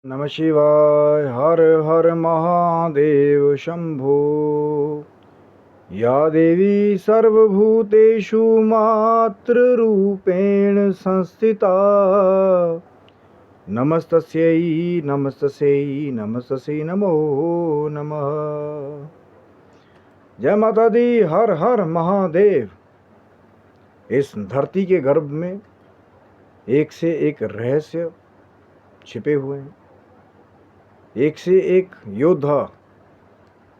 नमः शिवाय। हर हर महादेव शंभो। या देवी सर्वभूतेषु मातृरूपेण संस्थिता। नमस्तस्यै नमस्तस्यै नमस्तस्यै नमो नमः। जय माता दी। हर हर महादेव। इस धरती के गर्भ में एक से एक रहस्य छिपे हुए हैं, एक से एक योद्धा,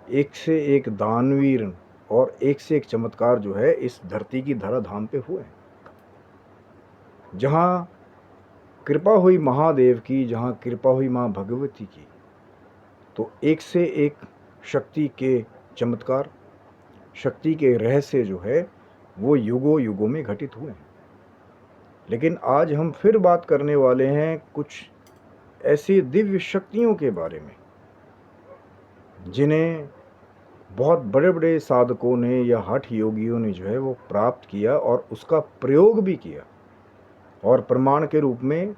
एक से एक दानवीर और एक से एक चमत्कार जो है इस धरती की धराधाम पे हुए हैं। जहाँ कृपा हुई महादेव की, जहाँ कृपा हुई माँ भगवती की, तो एक से एक शक्ति के चमत्कार, शक्ति के रहस्य जो है वो युगों युगों में घटित हुए हैं। लेकिन आज हम फिर बात करने वाले हैं कुछ ऐसी दिव्य शक्तियों के बारे में जिन्हें बहुत बड़े बड़े साधकों ने या हठ योगियों ने जो है वो प्राप्त किया और उसका प्रयोग भी किया, और प्रमाण के रूप में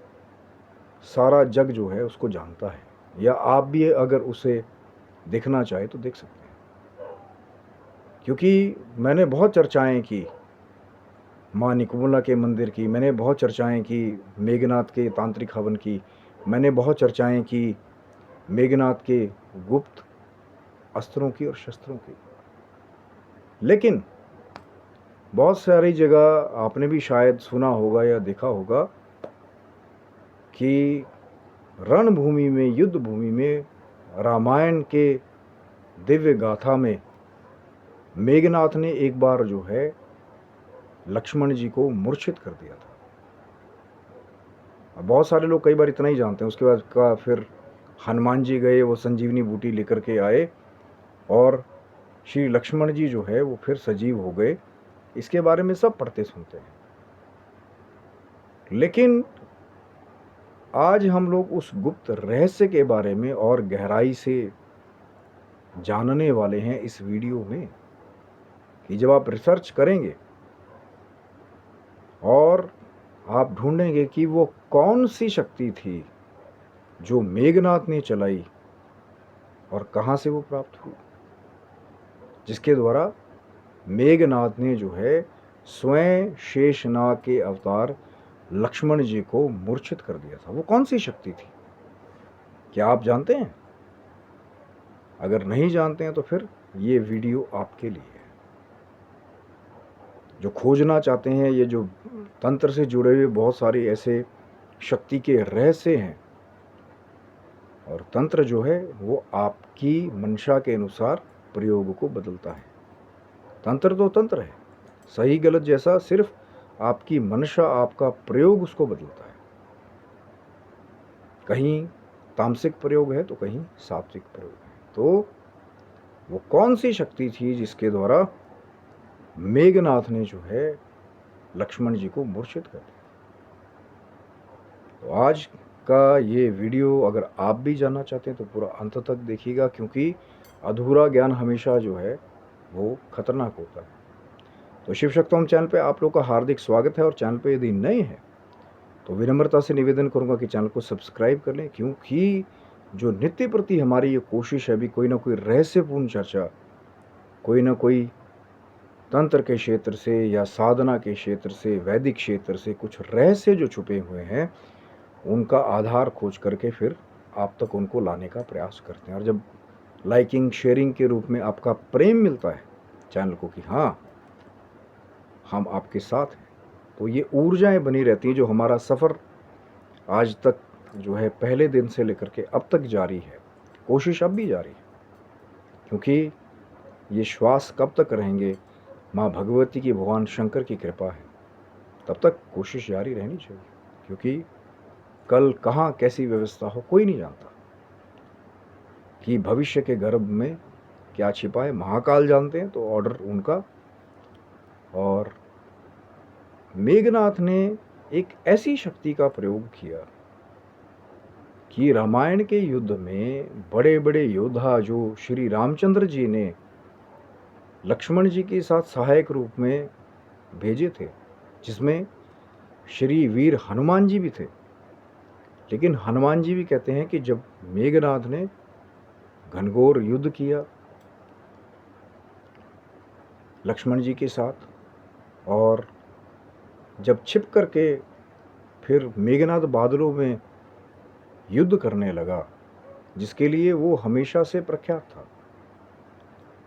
सारा जग जो है उसको जानता है, या आप भी अगर उसे देखना चाहे तो देख सकते हैं। क्योंकि मैंने बहुत चर्चाएं की माँ निकुम्बला के मंदिर की, मैंने बहुत चर्चाएं की मेघनाथ के तांत्रिक हवन की, मैंने बहुत चर्चाएं की मेघनाथ के गुप्त अस्त्रों की और शस्त्रों की। लेकिन बहुत सारी जगह आपने भी शायद सुना होगा या देखा होगा कि रणभूमि में, युद्ध भूमि में, रामायण के दिव्य गाथा में मेघनाथ ने एक बार जो है लक्ष्मण जी को मूर्छित कर दिया था। अब बहुत सारे लोग कई बार इतना ही जानते हैं। उसके बाद का फिर हनुमान जी गए, वो संजीवनी बूटी लेकर के आए और श्री लक्ष्मण जी जो है वो फिर सजीव हो गए। इसके बारे में सब पढ़ते सुनते हैं। लेकिन आज हम लोग उस गुप्त रहस्य के बारे में और गहराई से जानने वाले हैं इस वीडियो में, कि जब आप रिसर्च करेंगे और आप ढूंढेंगे कि वो कौन सी शक्ति थी जो मेघनाथ ने चलाई और कहाँ से वो प्राप्त हुई, जिसके द्वारा मेघनाथ ने जो है स्वयं शेषनाग के अवतार लक्ष्मण जी को मूर्छित कर दिया था। वो कौन सी शक्ति थी, क्या आप जानते हैं? अगर नहीं जानते हैं तो फिर ये वीडियो आपके लिए है। जो खोजना चाहते हैं, ये जो तंत्र से जुड़े हुए बहुत सारे ऐसे शक्ति के रहस्य हैं, और तंत्र जो है वो आपकी मंशा के अनुसार प्रयोग को बदलता है। तंत्र तो तंत्र है, सही गलत जैसा, सिर्फ आपकी मंशा, आपका प्रयोग उसको बदलता है। कहीं तामसिक प्रयोग है तो कहीं सात्विक प्रयोग है। तो वो कौन सी शक्ति थी जिसके द्वारा मेघनाथ ने जो है लक्ष्मण जी को मूर्छित कर दिया? तो आज का ये वीडियो अगर आप भी जानना चाहते हैं तो पूरा अंत तक देखिएगा, क्योंकि अधूरा ज्ञान हमेशा जो है वो खतरनाक होता है। तो शिव शक्तोम चैनल पे आप लोग का हार्दिक स्वागत है, और चैनल पे यदि नए हैं तो विनम्रता से निवेदन करूंगा कि चैनल को सब्सक्राइब कर लें, क्योंकि जो नित्य प्रति हमारी ये कोशिश है, अभी कोई ना कोई रहस्यपूर्ण चर्चा, कोई ना कोई तंत्र के क्षेत्र से या साधना के क्षेत्र से, वैदिक क्षेत्र से कुछ रहस्य जो छुपे हुए हैं उनका आधार खोज करके फिर आप तक उनको लाने का प्रयास करते हैं। और जब लाइकिंग शेयरिंग के रूप में आपका प्रेम मिलता है चैनल को कि हाँ हम आपके साथ हैं, तो ये ऊर्जाएं बनी रहती हैं। जो हमारा सफ़र आज तक जो है पहले दिन से लेकर के अब तक जारी है, कोशिश अब भी जारी है, क्योंकि ये श्वास कब तक रहेंगे, माँ भगवती की, भगवान शंकर की कृपा है, तब तक कोशिश जारी रहनी चाहिए। क्योंकि कल कहाँ कैसी व्यवस्था हो कोई नहीं जानता, कि भविष्य के गर्भ में क्या छिपा है महाकाल जानते हैं, तो ऑर्डर उनका। और मेघनाथ ने एक ऐसी शक्ति का प्रयोग किया कि रामायण के युद्ध में बड़े बड़े योद्धा जो श्री रामचंद्र जी ने लक्ष्मण जी के साथ सहायक रूप में भेजे थे, जिसमें श्री वीर हनुमान जी भी थे, लेकिन हनुमान जी भी कहते हैं कि जब मेघनाद ने घनघोर युद्ध किया लक्ष्मण जी के साथ, और जब छिप करके फिर मेघनाद बादलों में युद्ध करने लगा, जिसके लिए वो हमेशा से प्रख्यात था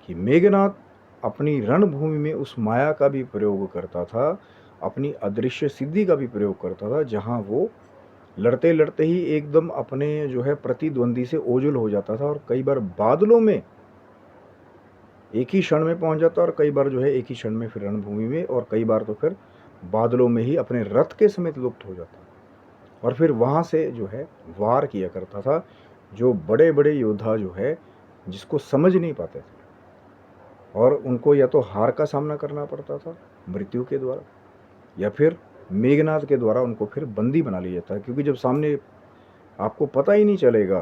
कि मेघनाद अपनी रणभूमि में उस माया का भी प्रयोग करता था, अपनी अदृश्य सिद्धि का भी प्रयोग करता था, जहां वो लड़ते लड़ते ही एकदम अपने जो है प्रतिद्वंदी से ओझल हो जाता था, और कई बार बादलों में एक ही क्षण में पहुंच जाता, और कई बार जो है एक ही क्षण में फिर रणभूमि में, और कई बार तो फिर बादलों में ही अपने रथ के समेत लुप्त हो जाता, और फिर वहां से जो है वार किया करता था, जो बड़े बड़े योद्धा जो है जिसको समझ नहीं पाते थे, और उनको या तो हार का सामना करना पड़ता था मृत्यु के द्वारा, या फिर मेघनाद के द्वारा उनको फिर बंदी बना लिया जाता है। क्योंकि जब सामने आपको पता ही नहीं चलेगा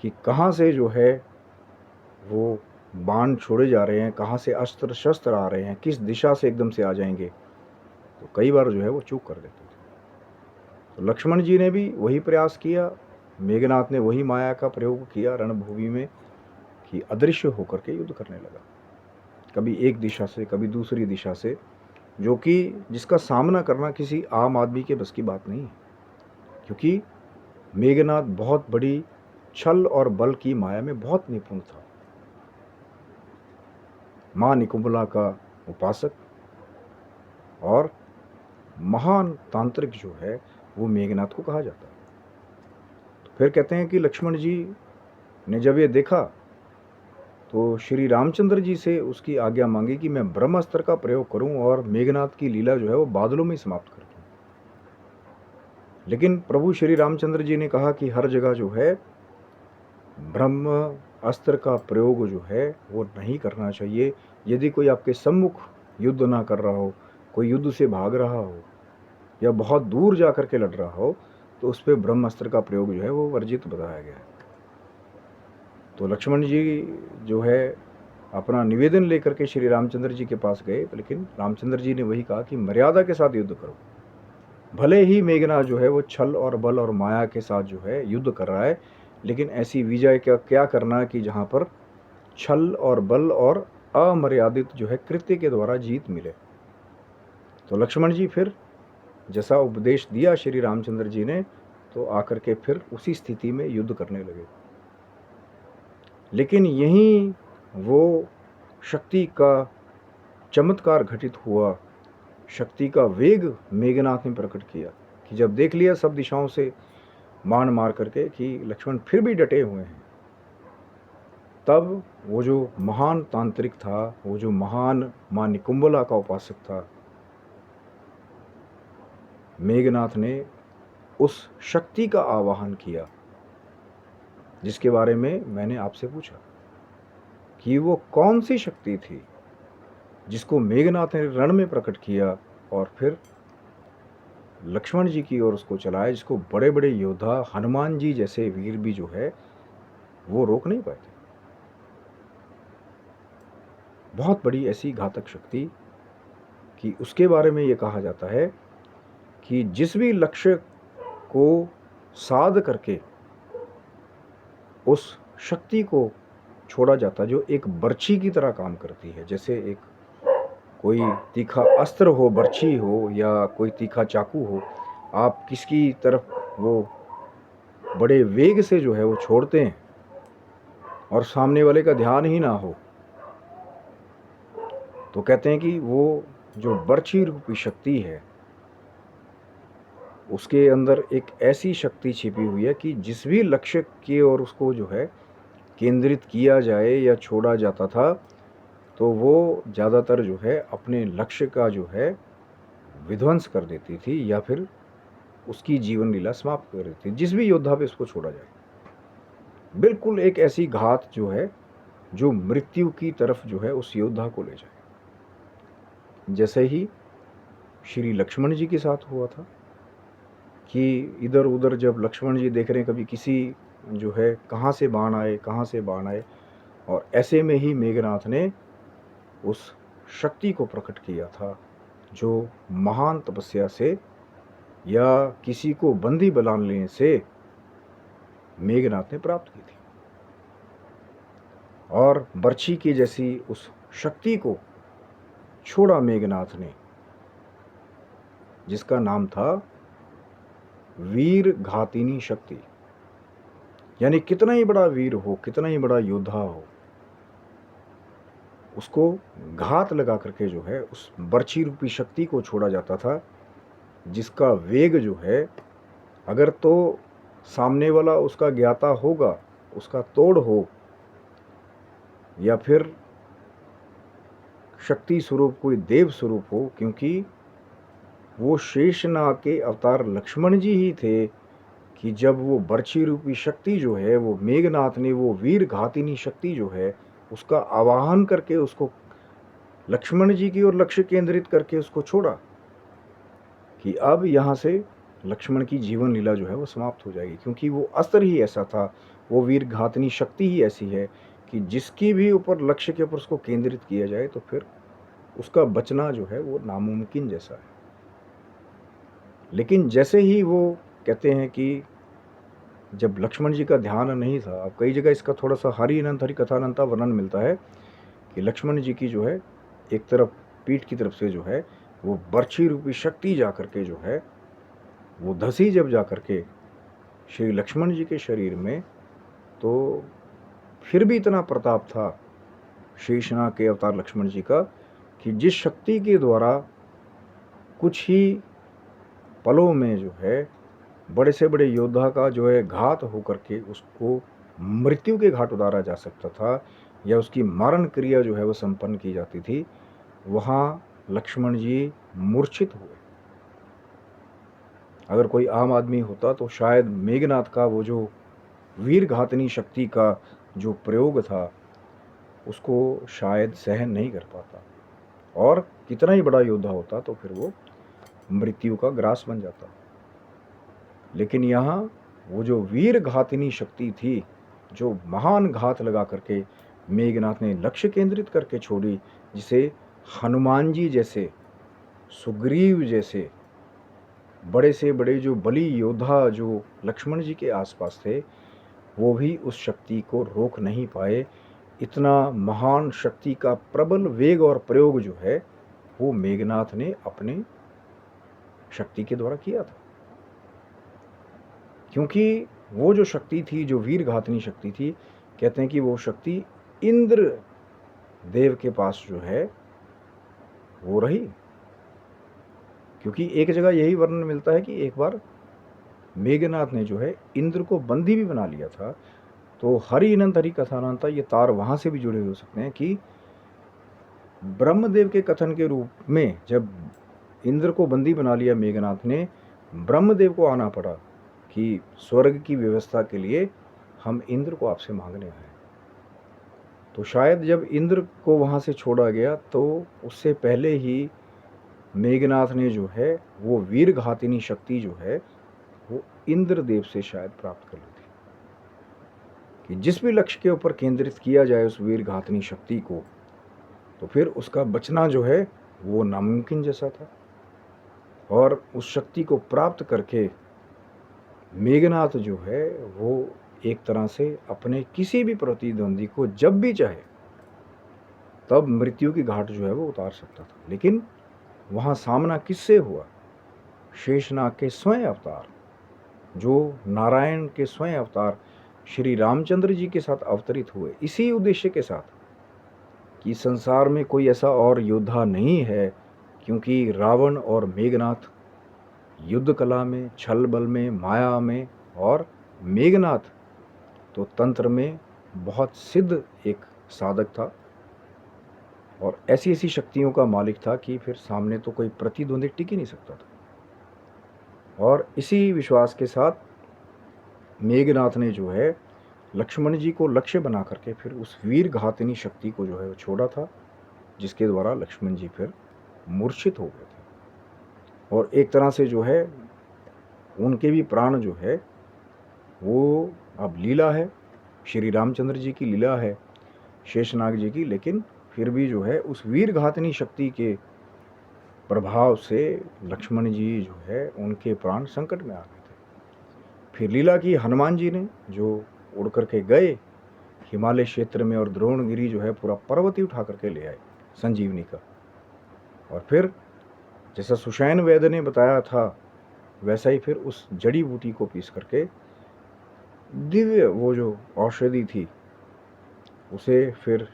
कि कहाँ से जो है वो बाण छोड़े जा रहे हैं, कहाँ से अस्त्र शस्त्र आ रहे हैं, किस दिशा से एकदम से आ जाएंगे, तो कई बार जो है वो चूक कर देते थे। तो लक्ष्मण जी ने भी वही प्रयास किया, मेघनाद ने वही माया का प्रयोग किया रणभूमि में कि अदृश्य होकर के युद्ध करने लगा, कभी एक दिशा से कभी दूसरी दिशा से, जो कि जिसका सामना करना किसी आम आदमी के बस की बात नहीं है, क्योंकि मेघनाद बहुत बड़ी छल और बल की माया में बहुत निपुण था। मां निकुंभला का उपासक और महान तांत्रिक जो है वो मेघनाद को कहा जाता है। तो फिर कहते हैं कि लक्ष्मण जी ने जब ये देखा तो श्री रामचंद्र जी से उसकी आज्ञा मांगी कि मैं ब्रह्मास्त्र का प्रयोग करूं और मेघनाद की लीला जो है वो बादलों में समाप्त कर दूं। लेकिन प्रभु श्री रामचंद्र जी ने कहा कि हर जगह जो है ब्रह्म अस्त्र का प्रयोग जो है वो नहीं करना चाहिए। यदि कोई आपके सम्मुख युद्ध ना कर रहा हो, कोई युद्ध से भाग रहा हो या बहुत दूर जा कर के लड़ रहा हो, तो उस पर ब्रह्मास्त्र का प्रयोग जो है वो वर्जित बताया गया है। तो लक्ष्मण जी जो है अपना निवेदन लेकर के श्री रामचंद्र जी के पास गए, लेकिन रामचंद्र जी ने वही कहा कि मर्यादा के साथ युद्ध करो। भले ही मेघनाद जो है वो छल और बल और माया के साथ जो है युद्ध कर रहा है, लेकिन ऐसी विजय क्या करना कि जहाँ पर छल और बल और अमर्यादित जो है कृत्य के द्वारा जीत मिले। तो लक्ष्मण जी फिर जैसा उपदेश दिया श्री रामचंद्र जी ने, तो आकर के फिर उसी स्थिति में युद्ध करने लगे। लेकिन यहीं वो शक्ति का चमत्कार घटित हुआ, शक्ति का वेग मेघनाथ ने प्रकट किया कि जब देख लिया सब दिशाओं से बाण मार करके कि लक्ष्मण फिर भी डटे हुए हैं, तब वो जो महान तांत्रिक था, वो जो महान मां निकुंभला का उपासक था, मेघनाथ ने उस शक्ति का आवाहन किया जिसके बारे में मैंने आपसे पूछा कि वो कौन सी शक्ति थी जिसको मेघनाथ ने रण में प्रकट किया और फिर लक्ष्मण जी की ओर उसको चलाया, जिसको बड़े बड़े योद्धा हनुमान जी जैसे वीर भी जो है वो रोक नहीं पाए थे। बहुत बड़ी ऐसी घातक शक्ति कि उसके बारे में ये कहा जाता है कि जिस भी लक्ष्य को साध करके उस शक्ति को छोड़ा जाता, जो एक बर्छी की तरह काम करती है, जैसे एक कोई तीखा अस्त्र हो, बर्छी हो या कोई तीखा चाकू हो, आप किसकी तरफ वो बड़े वेग से जो है वो छोड़ते हैं और सामने वाले का ध्यान ही ना हो, तो कहते हैं कि वो जो बर्छी रूपी शक्ति है उसके अंदर एक ऐसी शक्ति छिपी हुई है कि जिस भी लक्ष्य की ओर उसको जो है केंद्रित किया जाए या छोड़ा जाता था, तो वो ज़्यादातर जो है अपने लक्ष्य का जो है विध्वंस कर देती थी या फिर उसकी जीवन लीला समाप्त कर देती थी, जिस भी योद्धा पे उसको छोड़ा जाए। बिल्कुल एक ऐसी घात जो है जो मृत्यु की तरफ जो है उस योद्धा को ले जाए। जैसे ही श्री लक्ष्मण जी के साथ हुआ था कि इधर उधर जब लक्ष्मण जी देख रहे हैं कभी किसी जो है कहाँ से बाण आए, कहाँ से बाण आए, और ऐसे में ही मेघनाथ ने उस शक्ति को प्रकट किया था जो महान तपस्या से या किसी को बंदी बनाने से मेघनाथ ने प्राप्त की थी। और बर्छी की जैसी उस शक्ति को छोड़ा मेघनाथ ने, जिसका नाम था वीर घातिनी शक्ति। यानी कितना ही बड़ा वीर हो, कितना ही बड़ा योद्धा हो, उसको घात लगा करके जो है उस बर्छी रूपी शक्ति को छोड़ा जाता था, जिसका वेग जो है, अगर तो सामने वाला उसका ज्ञाता होगा, उसका तोड़ हो, या फिर शक्ति स्वरूप कोई देव स्वरूप हो, क्योंकि वो शेषनाग के अवतार लक्ष्मण जी ही थे कि जब वो बर्छी रूपी शक्ति जो है, वो मेघनाथ ने वो वीर घातिनी शक्ति जो है उसका आवाहन करके उसको लक्ष्मण जी की ओर लक्ष्य केंद्रित करके उसको छोड़ा कि अब यहाँ से लक्ष्मण की जीवन लीला जो है वो समाप्त हो जाएगी, क्योंकि वो अस्त्र ही ऐसा था, वो वीर घातिनी शक्ति ही ऐसी है कि जिसकी भी ऊपर लक्ष्य के ऊपर उसको केंद्रित किया जाए तो फिर उसका बचना जो है वो नामुमकिन जैसा है। लेकिन जैसे ही वो कहते हैं कि जब लक्ष्मण जी का ध्यान नहीं था, अब कई जगह इसका थोड़ा सा हरि अनंत हरि कथानंता वर्णन मिलता है कि लक्ष्मण जी की जो है एक तरफ पीठ की तरफ से जो है वो बर्छी रूपी शक्ति जा करके जो है वो धसी जब जा करके श्री लक्ष्मण जी के शरीर में, तो फिर भी इतना प्रताप था शेषनाग के अवतार लक्ष्मण जी का कि जिस शक्ति के द्वारा कुछ ही पलों में जो है बड़े से बड़े योद्धा का जो है घात होकर के उसको मृत्यु के घाट उतारा जा सकता था, या उसकी मारण क्रिया जो है वो संपन्न की जाती थी, वहाँ लक्ष्मण जी मूर्छित हुए। अगर कोई आम आदमी होता तो शायद मेघनाथ का वो जो वीर घातनी शक्ति का जो प्रयोग था उसको शायद सहन नहीं कर पाता, और कितना ही बड़ा योद्धा होता तो फिर वो मृत्यु का ग्रास बन जाता। लेकिन यहाँ वो जो वीर घातिनी शक्ति थी, जो महान घात लगा करके मेघनाथ ने लक्ष्य केंद्रित करके छोड़ी, जिसे हनुमान जी जैसे, सुग्रीव जैसे बड़े से बड़े जो बली योद्धा जो लक्ष्मण जी के आसपास थे, वो भी उस शक्ति को रोक नहीं पाए। इतना महान शक्ति का प्रबल वेग और प्रयोग जो है वो मेघनाथ ने अपने शक्ति के द्वारा किया था, क्योंकि वो जो शक्ति थी, जो वीर घातनी शक्ति थी, कहते हैं कि वो शक्ति इंद्र देव के पास जो है वो रही। क्योंकि एक जगह यही वर्णन मिलता है कि एक बार मेघनाथ ने जो है इंद्र को बंदी भी बना लिया था। तो हरि अनंत हरि कथानंता ये तार वहां से भी जुड़े हो सकते हैं कि ब्रह्मदेव के कथन के रूप में जब इंद्र को बंदी बना लिया मेघनाथ ने, ब्रह्मदेव को आना पड़ा कि स्वर्ग की व्यवस्था के लिए हम इंद्र को आपसे मांगने आए। तो शायद जब इंद्र को वहाँ से छोड़ा गया तो उससे पहले ही मेघनाथ ने जो है वो वीर घातिनी शक्ति जो है वो इंद्रदेव से शायद प्राप्त कर ली थी कि जिस भी लक्ष्य के ऊपर केंद्रित किया जाए उस वीर घातिनी शक्ति को, तो फिर उसका बचना जो है वो नामुमकिन जैसा था। और उस शक्ति को प्राप्त करके मेघनाथ जो है वो एक तरह से अपने किसी भी प्रतिद्वंदी को जब भी चाहे तब मृत्यु की घाट जो है वो उतार सकता था। लेकिन वहाँ सामना किससे हुआ? शेषनाग के स्वयं अवतार, जो नारायण के स्वयं अवतार श्री रामचंद्र जी के साथ अवतरित हुए, इसी उद्देश्य के साथ कि संसार में कोई ऐसा और योद्धा नहीं है, क्योंकि रावण और मेघनाथ युद्ध कला में, छल बल में, माया में, और मेघनाथ तो तंत्र में बहुत सिद्ध एक साधक था और ऐसी ऐसी शक्तियों का मालिक था कि फिर सामने तो कोई प्रतिद्वंदी टिक ही नहीं सकता था। और इसी विश्वास के साथ मेघनाथ ने जो है लक्ष्मण जी को लक्ष्य बना करके फिर उस वीर घातिनी शक्ति को जो है वो छोड़ा था, जिसके द्वारा लक्ष्मण जी फिर मूर्छित हो गए थे। और एक तरह से जो है उनके भी प्राण जो है वो अब लीला है, श्री रामचंद्र जी की लीला है, शेषनाग जी की, लेकिन फिर भी जो है उस वीर घातिनी शक्ति के प्रभाव से लक्ष्मण जी जो है उनके प्राण संकट में आ गए थे। फिर लीला की हनुमान जी ने, जो उड़ करके गए हिमालय क्षेत्र में और द्रोणगिरी जो है पूरा पर्वत ही उठा करके ले आए संजीवनी का। और फिर जैसा सुषैण वैद्य ने बताया था वैसा ही फिर उस जड़ी बूटी को पीस करके दिव्य वो जो औषधि थी उसे फिर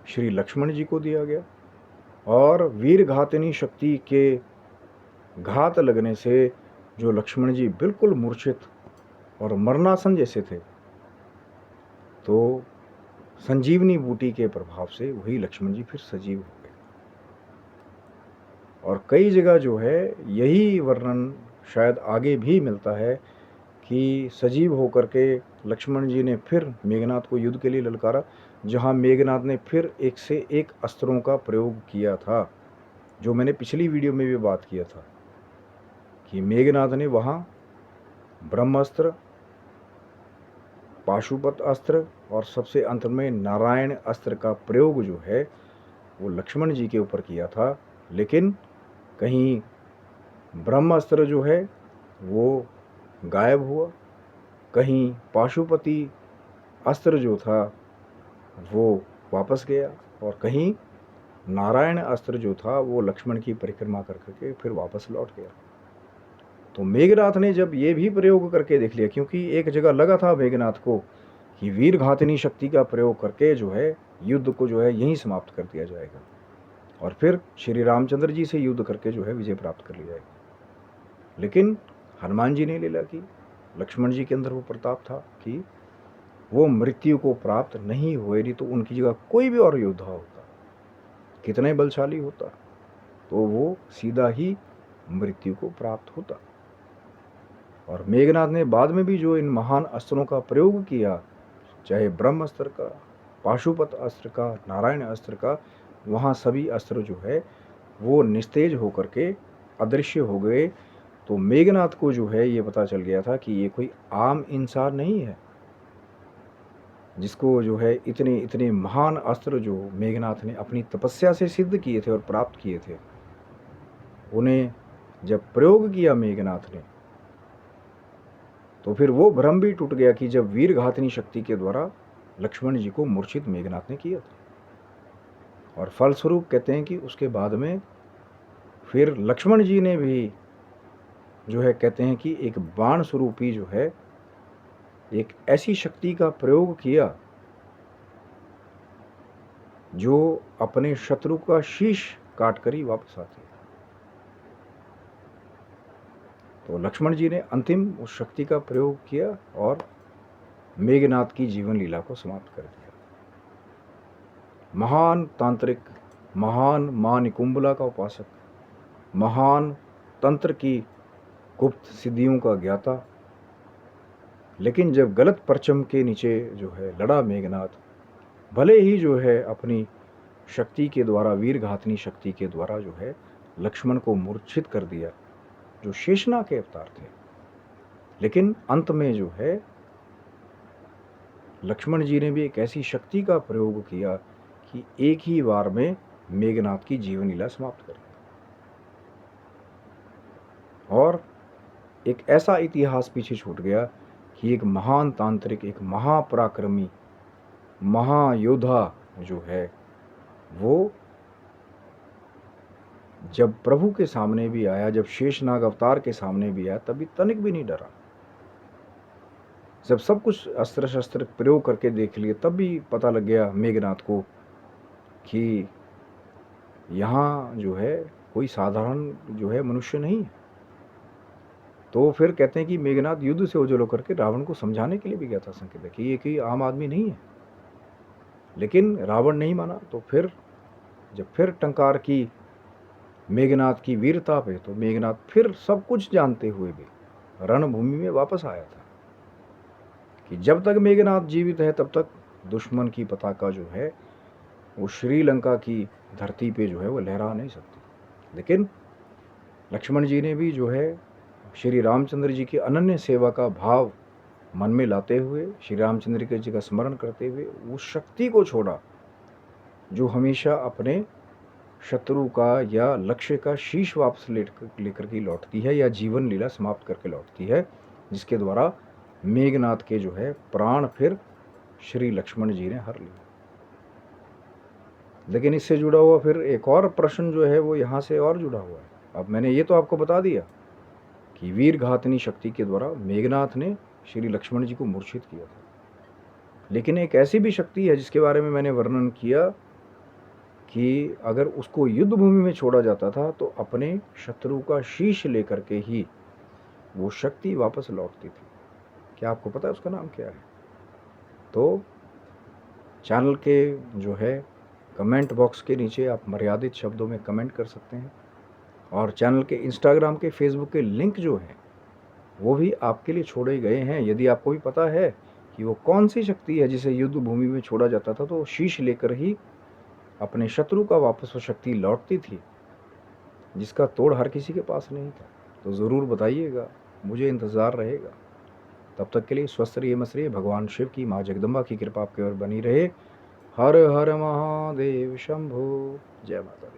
श्री लक्ष्मण जी को दिया गया। और वीर घातिनी शक्ति के घात लगने से जो लक्ष्मण जी बिल्कुल मूर्छित और मरणासन जैसे थे, तो संजीवनी बूटी के प्रभाव से वही लक्ष्मण जी फिर सजीव हो गए। और कई जगह जो है यही वर्णन शायद आगे भी मिलता है कि सजीव होकर के लक्ष्मण जी ने फिर मेघनाथ को युद्ध के लिए ललकारा, जहां मेघनाथ ने फिर एक से एक अस्त्रों का प्रयोग किया था, जो मैंने पिछली वीडियो में भी बात किया था कि मेघनाथ ने वहां ब्रह्मास्त्र, पाशुपत अस्त्र और सबसे अंत में नारायण अस्त्र का प्रयोग जो है वो लक्ष्मण जी के ऊपर किया था। लेकिन कहीं ब्रह्मास्त्र जो है वो गायब हुआ, कहीं पाशुपति अस्त्र जो था वो वापस गया, और कहीं नारायण अस्त्र जो था वो लक्ष्मण की परिक्रमा कर करके फिर वापस लौट गया। तो मेघनाथ ने जब ये भी प्रयोग करके देख लिया, क्योंकि एक जगह लगा था मेघनाथ को कि वीर घातिनी शक्ति का प्रयोग करके जो है युद्ध को जो है यहीं समाप्त कर दिया जाएगा और फिर श्री रामचंद्र जी से युद्ध करके जो है विजय प्राप्त कर ली जाएगी। लेकिन हनुमान जी ने लीला की, लक्ष्मण जी के अंदर वो प्रताप था कि वो मृत्यु को प्राप्त नहीं हुए, नहीं तो उनकी जगह कोई भी और योद्धा होता, कितने बलशाली होता, तो वो सीधा ही मृत्यु को प्राप्त होता। और मेघनाथ ने बाद में भी जो इन महान अस्त्रों का प्रयोग किया, चाहे ब्रह्म अस्त्र का, पाशुपत अस्त्र का, नारायण अस्त्र का, वहाँ सभी अस्त्र जो है वो निस्तेज होकर के अदृश्य हो गए। तो मेघनाथ को जो है ये पता चल गया था कि ये कोई आम इंसान नहीं है, जिसको जो है इतने इतने महान अस्त्र जो मेघनाथ ने अपनी तपस्या से सिद्ध किए थे और प्राप्त किए थे, उन्हें जब प्रयोग किया मेघनाथ ने, तो फिर वो भ्रम भी टूट गया कि जब वीर घातिनी शक्ति के द्वारा लक्ष्मण जी को मूर्छित मेघनाथ ने किया था। और फलस्वरूप कहते हैं कि उसके बाद में फिर लक्ष्मण जी ने भी जो है कहते हैं कि एक बाण स्वरूपी जो है एक ऐसी शक्ति का प्रयोग किया जो अपने शत्रु का शीश काट कर ही वापस आती है। तो लक्ष्मण जी ने अंतिम उस शक्ति का प्रयोग किया और मेघनाथ की जीवन लीला को समाप्त कर दिया। महान तांत्रिक, महान मां निकुंभला का उपासक, महान तंत्र की गुप्त सिद्धियों का ज्ञाता, लेकिन जब गलत परचम के नीचे जो है लड़ा मेघनाथ, भले ही जो है अपनी शक्ति के द्वारा, वीर घातिनी शक्ति के द्वारा जो है लक्ष्मण को मूर्छित कर दिया, जो शेषनाग के अवतार थे, लेकिन अंत में जो है लक्ष्मण जी ने भी एक ऐसी शक्ति का प्रयोग किया कि एक ही बार में मेघनाथ की जीवन लीला समाप्त कर दी। और एक ऐसा इतिहास पीछे छूट गया कि एक महान तांत्रिक, एक महापराक्रमी, महायोद्धा जो है वो जब प्रभु के सामने भी आया, जब शेषनाग अवतार के सामने भी आया, तभी तनिक भी नहीं डरा। जब सब कुछ अस्त्र शस्त्र प्रयोग करके देख लिए, तब भी पता लग गया मेघनाथ को कि यहाँ जो है कोई साधारण जो है मनुष्य नहीं है। तो फिर कहते हैं कि मेघनाथ युद्ध से ओझल होकर के रावण को समझाने के लिए भी गया था संकेत कि ये कोई आम आदमी नहीं है, लेकिन रावण नहीं माना। तो फिर जब फिर टंकार की मेघनाथ की वीरता पे, तो मेघनाथ फिर सब कुछ जानते हुए भी रणभूमि में वापस आया था कि जब तक मेघनाथ जीवित है तब तक दुश्मन की पताका जो है वो श्रीलंका की धरती पे जो है वो लहरा नहीं सकती। लेकिन लक्ष्मण जी ने भी जो है श्री रामचंद्र जी की अनन्य सेवा का भाव मन में लाते हुए, श्री रामचंद्र जी का स्मरण करते हुए उस शक्ति को छोड़ा जो हमेशा अपने शत्रु का या लक्ष्य का शीश वापस लेकर के लौटती है, या जीवन लीला समाप्त करके लौटती है, जिसके द्वारा मेघनाथ के जो है प्राण फिर श्री लक्ष्मण जी ने हर लिए। लेकिन इससे जुड़ा हुआ फिर एक और प्रश्न जो है वो यहाँ से और जुड़ा हुआ है। अब मैंने ये तो आपको बता दिया कि वीर घातनी शक्ति के द्वारा मेघनाथ ने श्री लक्ष्मण जी को मूर्छित किया था, लेकिन एक ऐसी भी शक्ति है जिसके बारे में मैंने वर्णन किया कि अगर उसको युद्ध भूमि में छोड़ा जाता था तो अपने शत्रु का शीश लेकर के ही वो शक्ति वापस लौटती थी। क्या आपको पता है उसका नाम क्या है? तो चैनल के जो है कमेंट बॉक्स के नीचे आप मर्यादित शब्दों में कमेंट कर सकते हैं, और चैनल के इंस्टाग्राम के फेसबुक के लिंक जो हैं वो भी आपके लिए छोड़े गए हैं। यदि आपको भी पता है कि वो कौन सी शक्ति है जिसे युद्ध भूमि में छोड़ा जाता था तो शीश लेकर ही अपने शत्रु का वापस वो शक्ति लौटती थी, जिसका तोड़ हर किसी के पास नहीं था, तो ज़रूर बताइएगा, मुझे इंतज़ार रहेगा। तब तक के लिए स्वस्थ रहिए, मस्त रहिए। भगवान शिव की, माँ जगदम्बा की कृपा आपके ओर बनी रहे। हर हर महादेव शंभो। जय माता दी।